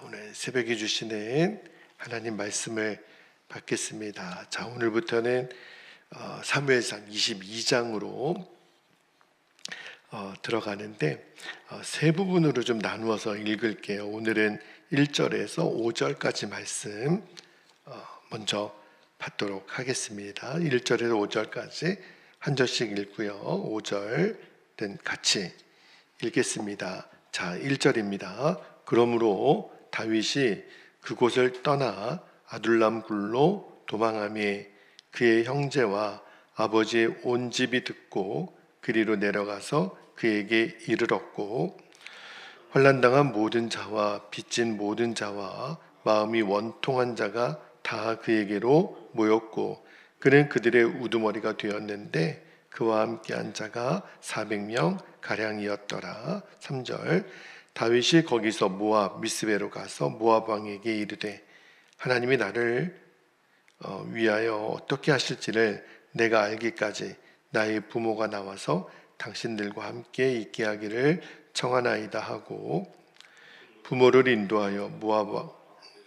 오늘 새벽에 주시는 하나님 말씀을 받겠습니다. 자, 오늘부터는 사무엘상 22장으로 들어가는데 세 부분으로 좀 나누어서 읽을게요. 오늘은 1절에서 5절까지 말씀 먼저 받도록 하겠습니다. 1절에서 5절까지 한 절씩 읽고요. 5절은 같이 읽겠습니다. 자, 1절입니다. 그러므로 다윗이 그곳을 떠나 아둘람 굴로 도망하며 그의 형제와 아버지의 온 집이 듣고 그리로 내려가서 그에게 이르렀고, 환난당한 모든 자와 빚진 모든 자와 마음이 원통한 자가 다 그에게로 모였고, 그는 그들의 우두머리가 되었는데 그와 함께한 자가 400명 가량이었더라. 3절, 다윗이 거기서 모압 미스베로 가서 모압 왕에게 이르되, 하나님이 나를 위하여 어떻게 하실지를 내가 알기까지 나의 부모가 나와서 당신들과 함께 있게 하기를 청하나이다 하고, 부모를 인도하여 모압 왕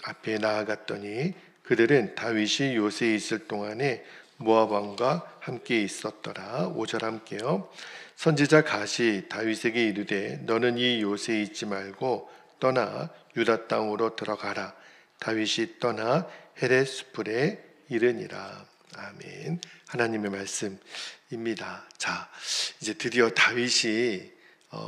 앞에 나아갔더니 그들은 다윗이 요새에 있을 동안에 모압 왕과 함께 있었더라. 5절 함께요. 선지자 갓이 다윗에게 이르되, 너는 이 요새에 있지 말고 떠나 유다 땅으로 들어가라. 다윗이 떠나 헤레스풀에 이르니라. 아멘. 하나님의 말씀입니다. 자, 이제 드디어 다윗이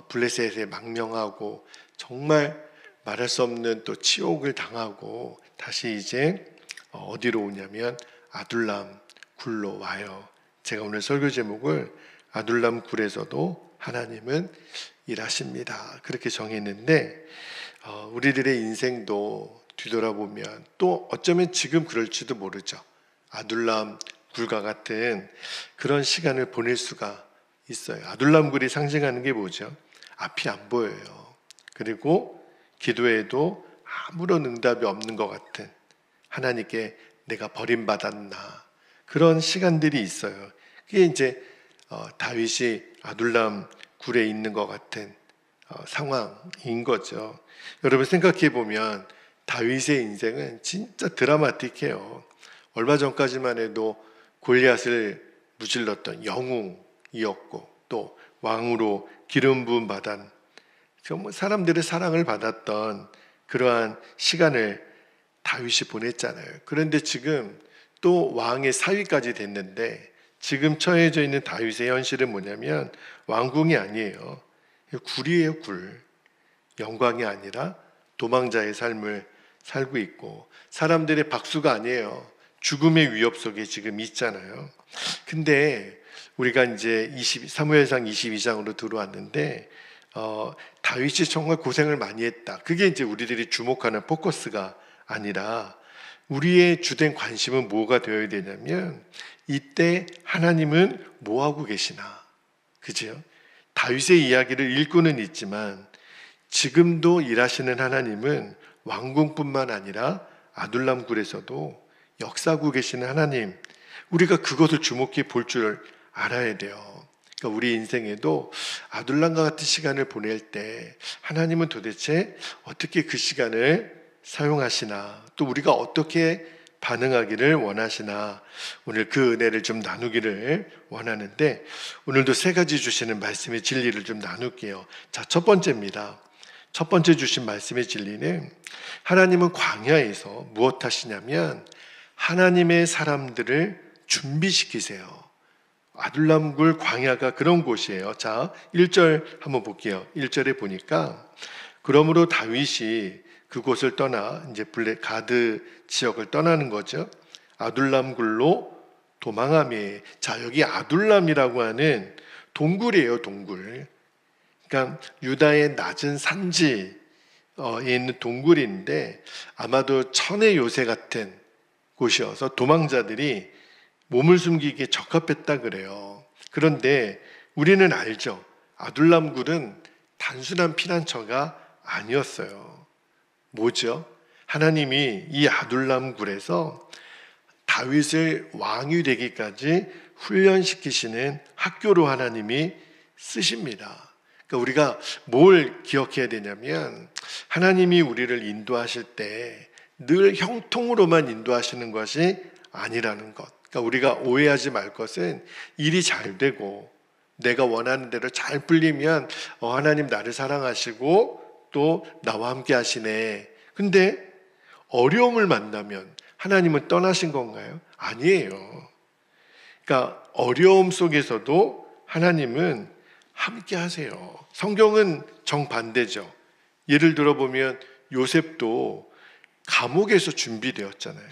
블레셋에 망명하고 정말 말할 수 없는 또 치욕을 당하고 다시 이제 어디로 오냐면 아둘람 굴로 와요. 제가 오늘 설교 제목을 아둘람 굴에서도 하나님은 일하십니다, 그렇게 정했는데, 우리들의 인생도 뒤돌아보면 또 어쩌면 지금 그럴지도 모르죠. 아둘람 굴과 같은 그런 시간을 보낼 수가 있어요. 아둘람 굴이 상징하는 게 뭐죠? 앞이 안 보여요. 그리고 기도해도 아무런 응답이 없는 것 같은, 하나님께 내가 버림받았나, 그런 시간들이 있어요. 그게 이제 다윗이 아둘람 굴에 있는 것 같은 상황인 거죠. 여러분 생각해 보면 다윗의 인생은 진짜 드라마틱해요. 얼마 전까지만 해도 골리앗을 무질렀던 영웅이었고, 또 왕으로 기름 부음 받은, 정말 사람들의 사랑을 받았던 그러한 시간을 다윗이 보냈잖아요. 그런데 지금 또 왕의 사위까지 됐는데, 지금 처해져 있는 다윗의 현실은 뭐냐면 왕궁이 아니에요. 굴이에요, 굴. 영광이 아니라 도망자의 삶을 살고 있고, 사람들의 박수가 아니에요. 죽음의 위협 속에 지금 있잖아요. 근데 우리가 이제 사무엘상 22장으로 들어왔는데 다윗이 정말 고생을 많이 했다, 그게 이제 우리들이 주목하는 포커스가 아니라, 우리의 주된 관심은 뭐가 되어야 되냐면, 이때 하나님은 뭐하고 계시나, 그죠? 다윗의 이야기를 읽고는 있지만 지금도 일하시는 하나님은 왕궁뿐만 아니라 아둘람 굴에서도 역사하고 계시는 하나님, 우리가 그것을 주목해 볼 줄 알아야 돼요. 그러니까 우리 인생에도 아둘람과 같은 시간을 보낼 때 하나님은 도대체 어떻게 그 시간을 사용하시나, 또 우리가 어떻게 반응하기를 원하시나, 오늘 그 은혜를 좀 나누기를 원하는데, 오늘도 세 가지 주시는 말씀의 진리를 좀 나눌게요. 자, 첫 번째입니다. 첫 번째 주신 말씀의 진리는, 하나님은 광야에서 무엇 하시냐면 하나님의 사람들을 준비시키세요. 아둘람굴 광야가 그런 곳이에요. 자, 1절 한번 볼게요. 1절에 보니까, 그러므로 다윗이 그곳을 떠나, 이제 가드 지역을 떠나는 거죠. 아둘람 굴로 도망하며. 자, 여기 아둘람이라고 하는 동굴이에요, 동굴. 그러니까 유다의 낮은 산지에 있는 동굴인데, 아마도 천의 요새 같은 곳이어서 도망자들이 몸을 숨기기에 적합했다 그래요. 그런데 우리는 알죠. 아둘람 굴은 단순한 피난처가 아니었어요. 뭐죠? 하나님이 이 아둘람 굴에서 다윗을 왕이 되기까지 훈련시키시는 학교로 하나님이 쓰십니다. 그러니까 우리가 뭘 기억해야 되냐면 하나님이 우리를 인도하실 때 늘 형통으로만 인도하시는 것이 아니라는 것. 그러니까 우리가 오해하지 말 것은 일이 잘 되고 내가 원하는 대로 잘 풀리면 하나님 나를 사랑하시고 또 나와 함께 하시네. 근데 어려움을 만나면 하나님은 떠나신 건가요? 아니에요. 그러니까 어려움 속에서도 하나님은 함께 하세요. 성경은 정반대죠. 예를 들어보면 요셉도 감옥에서 준비되었잖아요.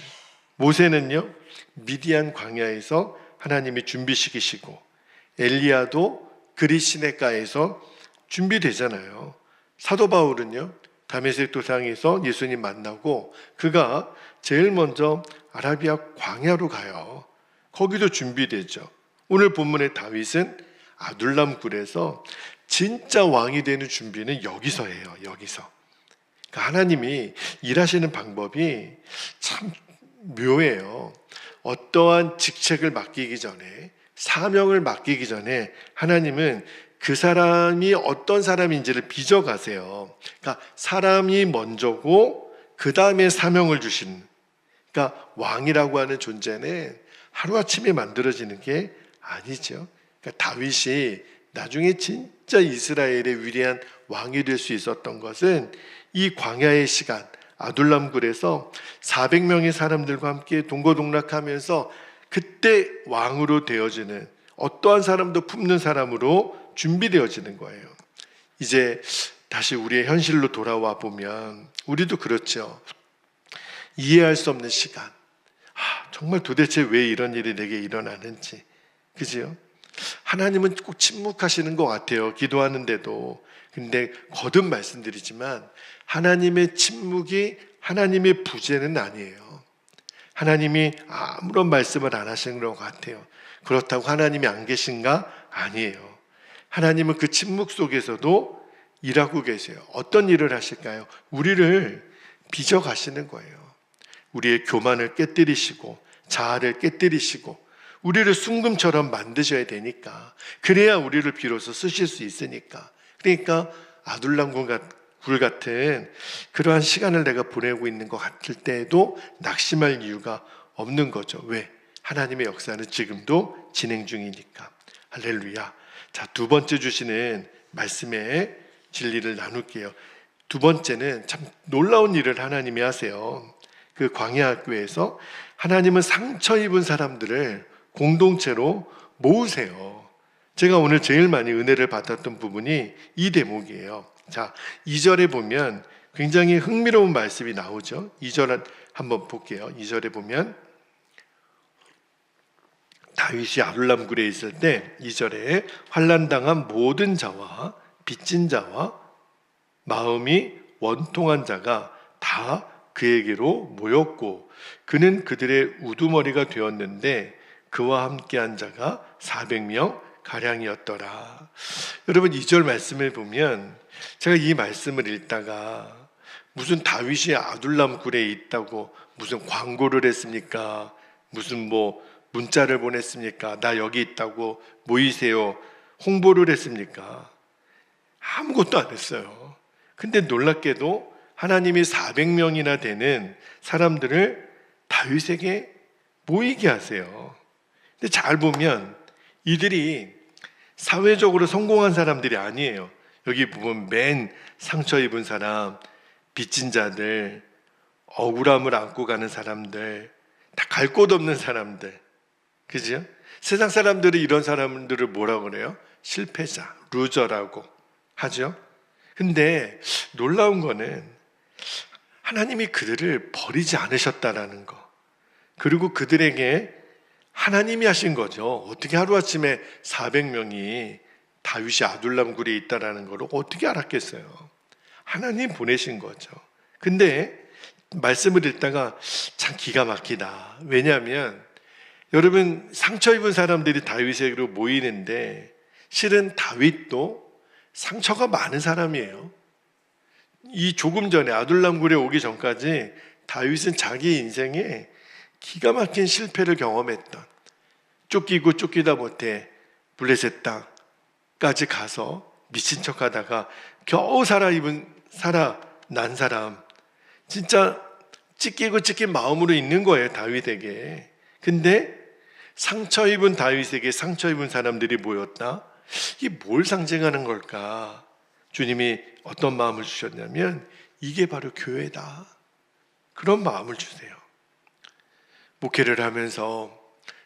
모세는요, 미디안 광야에서 하나님이 준비시키시고 엘리야도 그릿 시내가에서 준비되잖아요. 사도 바울은요, 다메섹 도상에서 예수님 만나고 그가 제일 먼저 아라비아 광야로 가요. 거기도 준비되죠. 오늘 본문의 다윗은 아둘람 굴에서 진짜 왕이 되는 준비는 여기서 해요. 여기서. 그러니까 하나님이 일하시는 방법이 참 묘해요. 어떠한 직책을 맡기기 전에, 사명을 맡기기 전에 하나님은 그 사람이 어떤 사람인지를 빚어가세요. 그러니까 사람이 먼저고 그 다음에 사명을 주시는. 그러니까 왕이라고 하는 존재는 하루아침에 만들어지는 게 아니죠. 그러니까 다윗이 나중에 진짜 이스라엘의 위대한 왕이 될 수 있었던 것은 이 광야의 시간, 아둘람 굴에서 400명의 사람들과 함께 동고동락하면서 그때 왕으로 되어지는 어떠한 사람도 품는 사람으로 준비되어지는 거예요. 이제 다시 우리의 현실로 돌아와 보면 우리도 그렇죠. 이해할 수 없는 시간. 정말 도대체 왜 이런 일이 내게 일어나는지. 그죠? 하나님은 꼭 침묵하시는 것 같아요. 기도하는데도. 근데 거듭 말씀드리지만 하나님의 침묵이 하나님의 부재는 아니에요. 하나님이 아무런 말씀을 안 하시는 것 같아요. 그렇다고 하나님이 안 계신가? 아니에요. 하나님은 그 침묵 속에서도 일하고 계세요. 어떤 일을 하실까요? 우리를 빚어가시는 거예요. 우리의 교만을 깨뜨리시고 자아를 깨뜨리시고 우리를 순금처럼 만드셔야 되니까, 그래야 우리를 비로소 쓰실 수 있으니까. 그러니까 아둘람 굴 같은 그러한 시간을 내가 보내고 있는 것 같을 때에도 낙심할 이유가 없는 거죠. 왜? 하나님의 역사는 지금도 진행 중이니까. 할렐루야. 자, 두 번째 주시는 말씀의 진리를 나눌게요. 두 번째는 참 놀라운 일을 하나님이 하세요. 그 광야 학교에서 하나님은 상처 입은 사람들을 공동체로 모으세요. 제가 오늘 제일 많이 은혜를 받았던 부분이 이 대목이에요. 자, 2절에 보면 굉장히 흥미로운 말씀이 나오죠. 2절 한번 볼게요. 2절에 보면 다윗이 아둘람 굴에 있을 때 2절에 환난당한 모든 자와 빚진 자와 마음이 원통한 자가 다 그에게로 모였고 그는 그들의 우두머리가 되었는데 그와 함께한 자가 400명 가량이었더라. 여러분 2절 말씀을 보면 제가 이 말씀을 읽다가 무슨 다윗이 아둘람 굴에 있다고 무슨 광고를 했습니까? 무슨 문자를 보냈습니까? 나 여기 있다고 모이세요. 홍보를 했습니까? 아무것도 안 했어요. 근데 놀랍게도 하나님이 400명이나 되는 사람들을 다윗에게 모이게 하세요. 근데 잘 보면 이들이 사회적으로 성공한 사람들이 아니에요. 여기 보면 맨 상처 입은 사람, 빚진 자들, 억울함을 안고 가는 사람들, 다 갈 곳 없는 사람들. 그죠? 세상 사람들이 이런 사람들을 뭐라 그래요? 실패자, 루저라고 하죠. 근데 놀라운 거는 하나님이 그들을 버리지 않으셨다라는 거. 그리고 그들에게 하나님이 하신 거죠. 어떻게 하루아침에 400명이 다윗이 아둘람 굴에 있다라는 걸 어떻게 알았겠어요? 하나님 보내신 거죠. 근데 말씀을 읽다가 참 기가 막히다. 왜냐하면 여러분 상처 입은 사람들이 다윗에게로 모이는데 실은 다윗도 상처가 많은 사람이에요. 이 조금 전에 아둘람 굴에 오기 전까지 다윗은 자기 인생에 기가 막힌 실패를 경험했던, 쫓기고 쫓기다 못해 블레셋 땅까지 가서 미친 척하다가 겨우 살아난 사람, 진짜 찢긴 마음으로 있는 거예요, 다윗에게. 근데 상처 입은 다윗에게 상처 입은 사람들이 모였다. 이게 뭘 상징하는 걸까? 주님이 어떤 마음을 주셨냐면 이게 바로 교회다, 그런 마음을 주세요. 목회를 하면서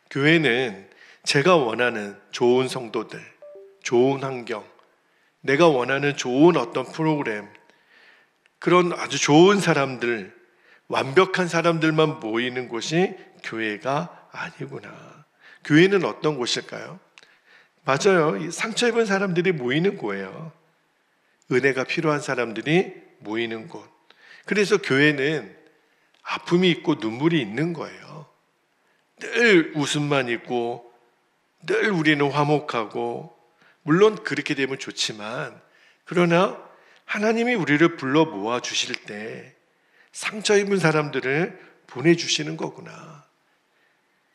교회는 제가 원하는 좋은 성도들, 좋은 환경, 내가 원하는 좋은 어떤 프로그램, 그런 아주 좋은 사람들, 완벽한 사람들만 모이는 곳이 교회가 아니구나. 교회는 어떤 곳일까요? 맞아요. 상처 입은 사람들이 모이는 곳이에요. 은혜가 필요한 사람들이 모이는 곳. 그래서 교회는 아픔이 있고 눈물이 있는 거예요. 늘 웃음만 있고 늘 우리는 화목하고, 물론 그렇게 되면 좋지만, 그러나 하나님이 우리를 불러 모아 주실 때 상처 입은 사람들을 보내주시는 거구나.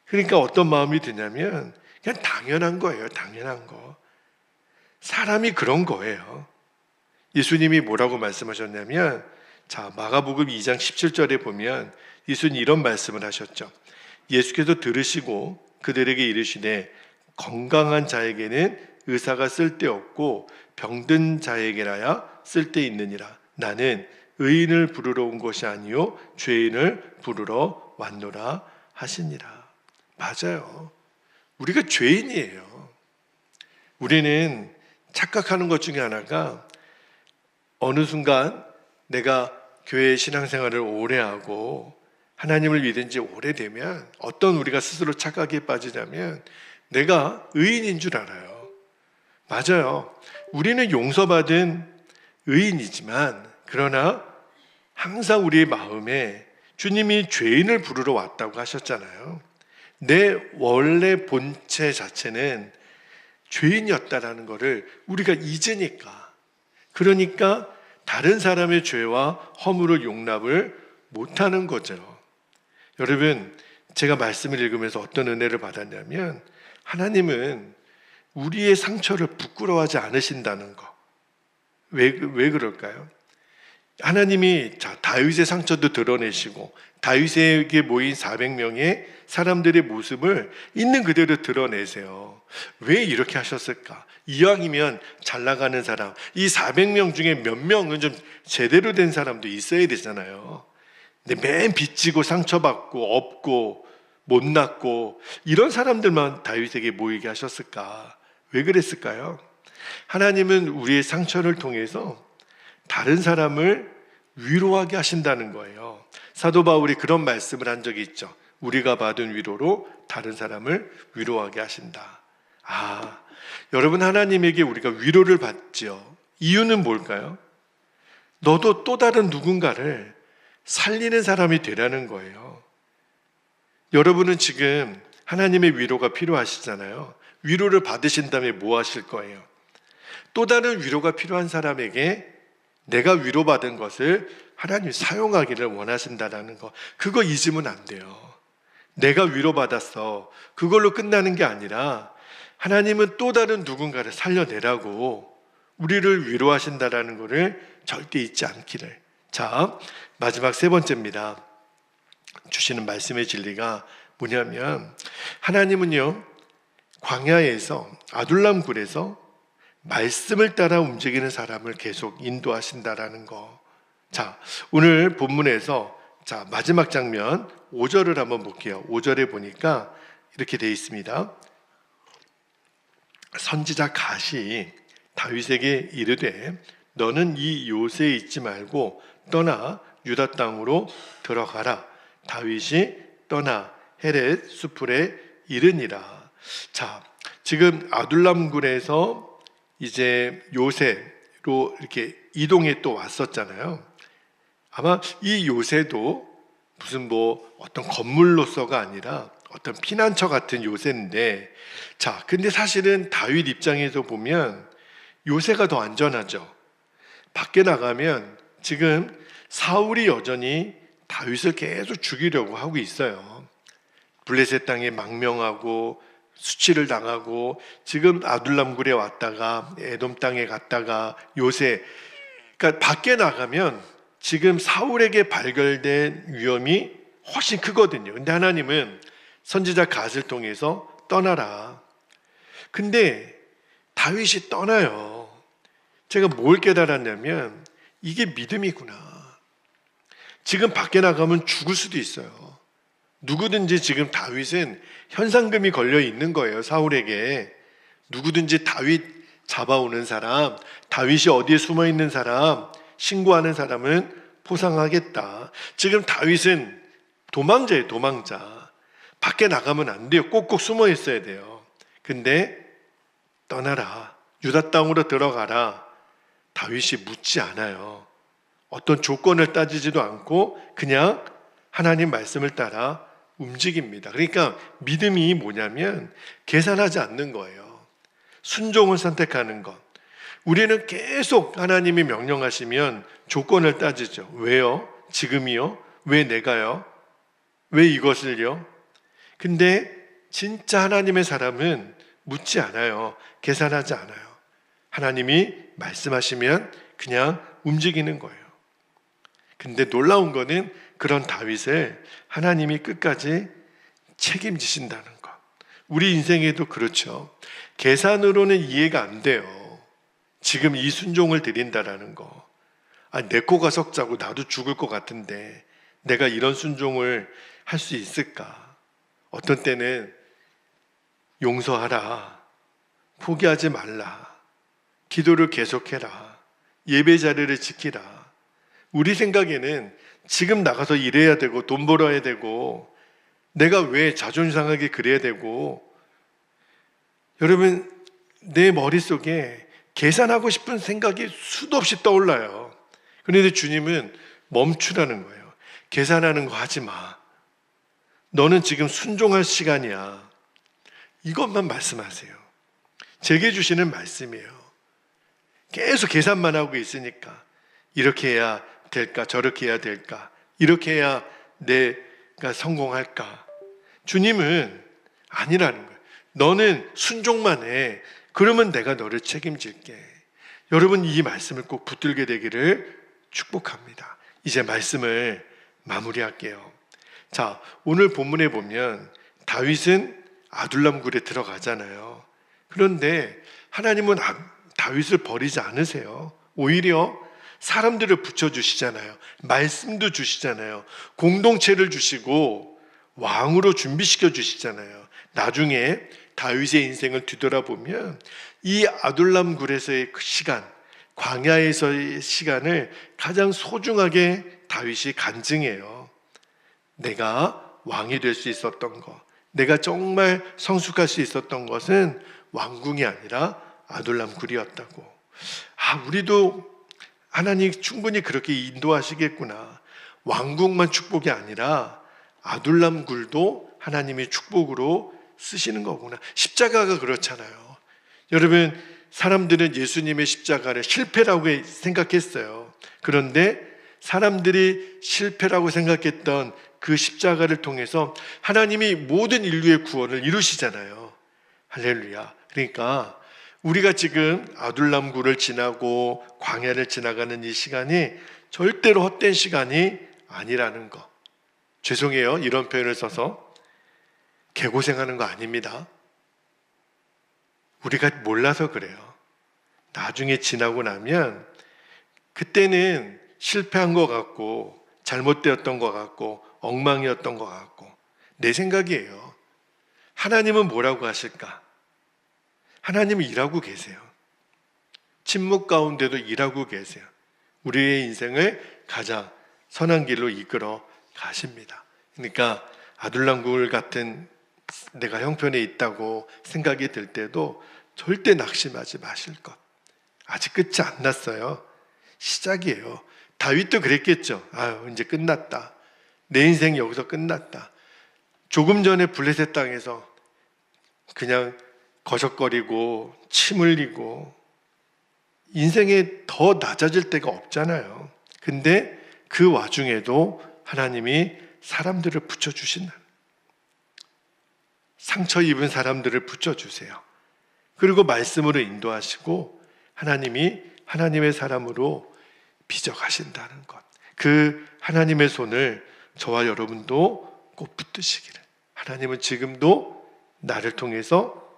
그러니까 어떤 마음이 드냐면 그냥 당연한 거예요. 당연한 거. 사람이 그런 거예요. 예수님이 뭐라고 말씀하셨냐면, 자, 마가복음 2장 17절에 보면 예수님 이런 말씀을 하셨죠. 예수께서 들으시고 그들에게 이르시되 건강한 자에게는 의사가 쓸데없고 병든 자에게라야 쓸데있느니라. 나는 의인을 부르러 온 것이 아니요 죄인을 부르러 왔노라 하시니라. 맞아요. 우리가 죄인이에요. 우리는 착각하는 것 중에 하나가, 어느 순간 내가 교회 신앙생활을 오래 하고 하나님을 믿은 지 오래되면 어떤 우리가 스스로 착각에 빠지냐면 내가 의인인 줄 알아요. 맞아요. 우리는 용서받은 의인이지만, 그러나 항상 우리의 마음에 주님이 죄인을 부르러 왔다고 하셨잖아요. 내 원래 본체 자체는 죄인이었다라는 것을 우리가 잊으니까, 그러니까 다른 사람의 죄와 허물을 용납을 못하는 거죠. 여러분, 제가 말씀을 읽으면서 어떤 은혜를 받았냐면, 하나님은 우리의 상처를 부끄러워하지 않으신다는 거. 왜 그럴까요? 하나님이 다윗의 상처도 드러내시고 다윗에게 모인 400명의 사람들의 모습을 있는 그대로 드러내세요. 왜 이렇게 하셨을까? 이왕이면 잘 나가는 사람, 이 400명 중에 몇 명은 좀 제대로 된 사람도 있어야 되잖아요. 근데 맨 빚지고 상처받고 없고 못났고 이런 사람들만 다윗에게 모이게 하셨을까? 왜 그랬을까요? 하나님은 우리의 상처를 통해서 다른 사람을 위로하게 하신다는 거예요. 사도 바울이 그런 말씀을 한 적이 있죠. 우리가 받은 위로로 다른 사람을 위로하게 하신다. 여러분, 하나님에게 우리가 위로를 받지요. 이유는 뭘까요? 너도 또 다른 누군가를 살리는 사람이 되라는 거예요. 여러분은 지금 하나님의 위로가 필요하시잖아요. 위로를 받으신다면 뭐 하실 거예요? 또 다른 위로가 필요한 사람에게 내가 위로받은 것을 하나님이 사용하기를 원하신다는 거, 그거 잊으면 안 돼요. 내가 위로받았어, 그걸로 끝나는 게 아니라 하나님은 또 다른 누군가를 살려내라고 우리를 위로하신다는 것을 절대 잊지 않기를. 자, 마지막 세 번째입니다. 주시는 말씀의 진리가 뭐냐면, 하나님은요 광야에서, 아둘람 굴에서 말씀을 따라 움직이는 사람을 계속 인도하신다라는 거. 자, 오늘 본문에서 마지막 장면 5절을 한번 볼게요. 5절에 보니까 이렇게 되어 있습니다. 선지자 갓이 다윗에게 이르되 너는 이 요새에 있지 말고 떠나 유다 땅으로 들어가라. 다윗이 떠나 헤렛 수풀에 이르니라. 자, 지금 아둘람 굴에서 이제 요새로 이렇게 이동해 또 왔었잖아요. 아마 이 요새도 무슨 어떤 건물로서가 아니라 어떤 피난처 같은 요새인데, 자, 근데 사실은 다윗 입장에서 보면 요새가 더 안전하죠. 밖에 나가면 지금 사울이 여전히 다윗을 계속 죽이려고 하고 있어요. 블레셋 땅에 망명하고 수치를 당하고 지금 아둘람굴에 왔다가 에돔 땅에 갔다가 요새, 그러니까 밖에 나가면 지금 사울에게 발견된 위험이 훨씬 크거든요. 근데 하나님은 선지자 갓을 통해서 떠나라. 근데 다윗이 떠나요. 제가 뭘 깨달았냐면 이게 믿음이구나. 지금 밖에 나가면 죽을 수도 있어요. 누구든지 지금 다윗은 현상금이 걸려 있는 거예요. 사울에게. 누구든지 다윗 잡아오는 사람, 다윗이 어디에 숨어 있는 사람, 신고하는 사람은 포상하겠다. 지금 다윗은 도망자예요. 도망자. 밖에 나가면 안 돼요. 꼭꼭 숨어 있어야 돼요. 근데 떠나라. 유다 땅으로 들어가라. 다윗이 묻지 않아요. 어떤 조건을 따지지도 않고 그냥 하나님 말씀을 따라 움직입니다. 그러니까 믿음이 뭐냐면 계산하지 않는 거예요. 순종을 선택하는 것. 우리는 계속 하나님이 명령하시면 조건을 따지죠. 왜요? 지금이요? 왜 내가요? 왜 이것을요? 근데 진짜 하나님의 사람은 묻지 않아요. 계산하지 않아요. 하나님이 말씀하시면 그냥 움직이는 거예요. 근데 놀라운 거는 그런 다윗을 하나님이 끝까지 책임지신다는 것. 우리 인생에도 그렇죠. 계산으로는 이해가 안 돼요. 지금 이 순종을 드린다라는 거. 내 코가 석자고 나도 죽을 것 같은데 내가 이런 순종을 할 수 있을까? 어떤 때는 용서하라. 포기하지 말라. 기도를 계속해라. 예배 자리를 지키라. 우리 생각에는 지금 나가서 일해야 되고 돈 벌어야 되고 내가 왜 자존심 상하게 그래야 되고, 여러분 내 머릿속에 계산하고 싶은 생각이 수도 없이 떠올라요. 그런데 주님은 멈추라는 거예요. 계산하는 거 하지 마. 너는 지금 순종할 시간이야. 이것만 말씀하세요. 제게 주시는 말씀이에요. 계속 계산만 하고 있으니까 이렇게 해야 될까? 저렇게 해야 될까? 이렇게 해야 내가 성공할까? 주님은 아니라는 거예요. 너는 순종만 해. 그러면 내가 너를 책임질게. 여러분 이 말씀을 꼭 붙들게 되기를 축복합니다. 이제 말씀을 마무리할게요. 자, 오늘 본문에 보면 다윗은 아둘람굴에 들어가잖아요. 그런데 하나님은 다윗을 버리지 않으세요. 오히려 사람들을 붙여주시잖아요. 말씀도 주시잖아요. 공동체를 주시고 왕으로 준비시켜 주시잖아요. 나중에 다윗의 인생을 뒤돌아보면 이 아둘람굴에서의 그 시간, 광야에서의 시간을 가장 소중하게 다윗이 간증해요. 내가 왕이 될 수 있었던 것, 내가 정말 성숙할 수 있었던 것은 왕궁이 아니라 아둘람굴이었다고. 우리도 하나님 충분히 그렇게 인도하시겠구나. 왕궁만 축복이 아니라 아둘람굴도 하나님이 축복으로 쓰시는 거구나. 십자가가 그렇잖아요. 여러분, 사람들은 예수님의 십자가를 실패라고 생각했어요. 그런데 사람들이 실패라고 생각했던 그 십자가를 통해서 하나님이 모든 인류의 구원을 이루시잖아요. 할렐루야. 그러니까 우리가 지금 아둘람굴을 지나고 광야를 지나가는 이 시간이 절대로 헛된 시간이 아니라는 거. 죄송해요. 이런 표현을 써서. 개고생하는 거 아닙니다. 우리가 몰라서 그래요. 나중에 지나고 나면 그때는 실패한 것 같고 잘못되었던 것 같고 엉망이었던 것 같고, 내 생각이에요. 하나님은 뭐라고 하실까? 하나님은 일하고 계세요. 침묵 가운데도 일하고 계세요. 우리의 인생을 가장 선한 길로 이끌어 가십니다. 그러니까 아둘람굴 같은 내가 형편에 있다고 생각이 들 때도 절대 낙심하지 마실 것. 아직 끝이 안 났어요. 시작이에요. 다윗도 그랬겠죠. 이제 끝났다. 내 인생 여기서 끝났다. 조금 전에 블레셋 땅에서 그냥 거적거리고 침 흘리고 인생에 더 낮아질 때가 없잖아요. 근데 그 와중에도 하나님이 사람들을 붙여주신다. 상처 입은 사람들을 붙여주세요. 그리고 말씀으로 인도하시고 하나님이 하나님의 사람으로 빚어가신다는 것, 그 하나님의 손을 저와 여러분도 꼭 붙드시기를. 하나님은 지금도 나를 통해서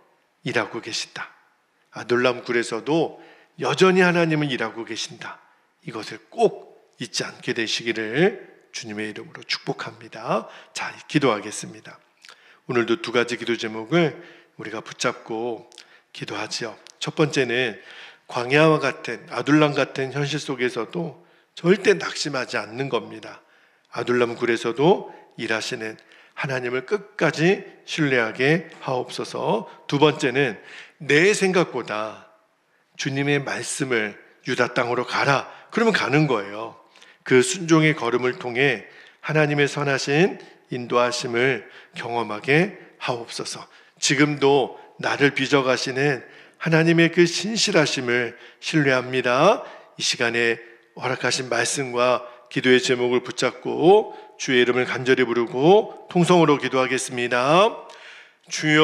일하고 계신다. 아둘람 굴에서도 여전히 하나님은 일하고 계신다. 이것을 꼭 잊지 않게 되시기를 주님의 이름으로 축복합니다. 자, 기도하겠습니다. 오늘도 두 가지 기도 제목을 우리가 붙잡고 기도하지요. 첫 번째는 광야와 같은, 아둘람 같은 현실 속에서도 절대 낙심하지 않는 겁니다. 아둘람 굴에서도 일하시는 하나님을 끝까지 신뢰하게 하옵소서. 두 번째는 내 생각보다 주님의 말씀을 유다 땅으로 가라, 그러면 가는 거예요. 그 순종의 걸음을 통해 하나님의 선하신 인도하심을 경험하게 하옵소서. 지금도 나를 빚어가시는 하나님의 그 신실하심을 신뢰합니다. 이 시간에 허락하신 말씀과 기도의 제목을 붙잡고 주의 이름을 간절히 부르고 통성으로 기도하겠습니다. 주여